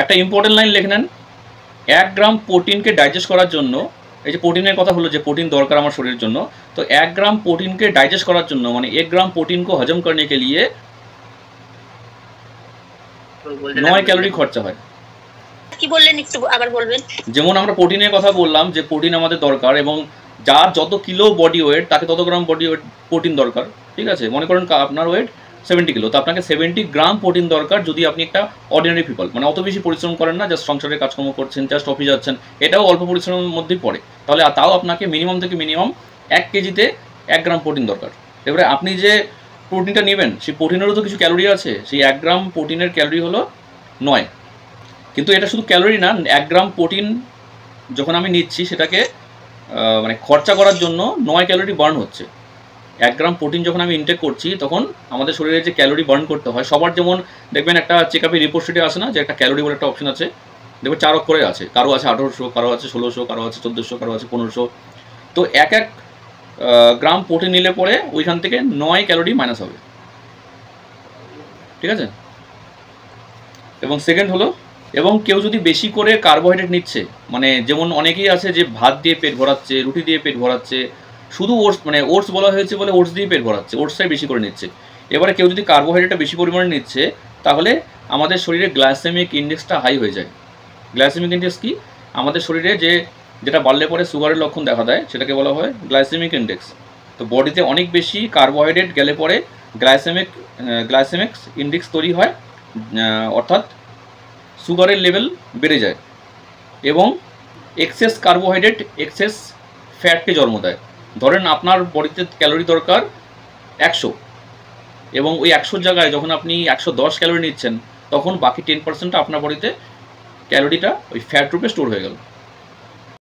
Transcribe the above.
একটা important line লিখে নেন, 1 গ্রাম প্রোটিনকে ডাইজেস্ট করার জন্য, এই যে প্রোটিনের কথা হলো যে প্রোটিন দরকার আমার শরীরের জন্য, তো 1 গ্রাম প্রোটিনকে ডাইজেস্ট করার জন্য মানে 1 ग्राम प्रोटीन को हजम करने के लिए 9 ক্যালোরি খরচা হয়। কি বললেন একটু আবার বলবেন? যেমন আমরা প্রোটিনের কথা বললাম যে প্রোটিন আমাদের দরকার, এবং যার যত কিলো বডি ওয়েট তাকে তত গ্রাম বডি ওয়েট প্রোটিন দরকার। ঠিক আছে, মনে করেন আপনার ওয়েট 70 কিলো, তো আপনাকে 70 গ্রাম প্রোটিন দরকার যদি আপনি একটা অর্ডিনারি পিপল, মানে অত বেশি পরিশ্রম করেন না, জাস্ট সংসারের কাজকর্ম করছেন, জাস্ট অফিস যাচ্ছেন, এটাও অল্প পরিশ্রমের মধ্যেই পড়ে, তাহলে তাও আপনাকে মিনিমাম থেকে মিনিমাম 1 কেজিতে 1 গ্রাম প্রোটিন দরকার। এবারে আপনি যে প্রোটিনটা নেবেন সেই প্রোটিনেরও তো কিছু ক্যালোরি আছে, সেই 1 গ্রাম প্রোটিনের ক্যালোরি হলো 9। কিন্তু এটা শুধু ক্যালোরি না, 1 গ্রাম প্রোটিন যখন আমি নিচ্ছি সেটাকে মানে খরচা করার জন্য 9 ক্যালোরি বার্ন হচ্ছে। 1 গ্রাম প্রোটিন যখন আমি ইনটেক করছি তখন আমাদের শরীরে যে ক্যালোরি বার্ন করতে হয়, সবার যেমন দেখবেন একটা চেক আপের রিপোর্ট শিটে আসে না যে একটা ক্যালোরি বলে একটা অপশন আছে, দেখবেন 4 অক্ষরে আছে, কারো আছে 1800, কারো আছে 1600, কারো আছে 1400, কারো আছে 1500। তো এক গ্রাম প্রোটিন নিলে পরে ওইখান থেকে 9 ক্যালোরি মাইনাস হবে। ঠিক আছে, এবং সেকেন্ড হলো, এবং কেউ যদি বেশি করে কার্বোহাইড্রেট নিচ্ছে, মানে যেমন অনেকেই আছে যে ভাত দিয়ে পেট ভরাচ্ছে, রুটি দিয়ে পেট ভরাচ্ছে, শুধু ওটস, মানে ওটস বলা হয়েছে বলে ওটস দিয়ে পেট ভরাচ্ছে, ওটসটাই বেশি করে নিচ্ছে। এবারে কেউ যদি কার্বোহাইড্রেটটা বেশি পরিমাণে নিচ্ছে তাহলে আমাদের শরীরে গ্লাইসেমিক ইন্ডেক্সটা হাই হয়ে যায়। গ্লাইসেমিক ইন্ডেক্স কি? আমাদের শরীরে যেটা বাড়লে পরে সুগারের লক্ষণ দেখা দেয় সেটাকে বলা হয় গ্লাইসেমিক ইন্ডেক্স। তো বডিতে অনেক বেশি কার্বোহাইড্রেট গেলে পরে গ্লাইসেমিক ইন্ডেক্স তৈরি হয়, অর্থাৎ সুগারের লেভেল বেড়ে যায়, এবং এক্সেস কার্বোহাইড্রেট এক্সেস ফ্যাটকে জন্ম দেয়। ধরেন আপনার বডিতে ক্যালোরি দরকার 100, এবং ওই 100 জায়গায় যখন আপনি 110 ক্যালোরি নিচ্ছেন তখন বাকি 10% আপনার বডিতে ক্যালোরিটা ওই ফ্যাট রূপে স্টোর হয়ে গেল।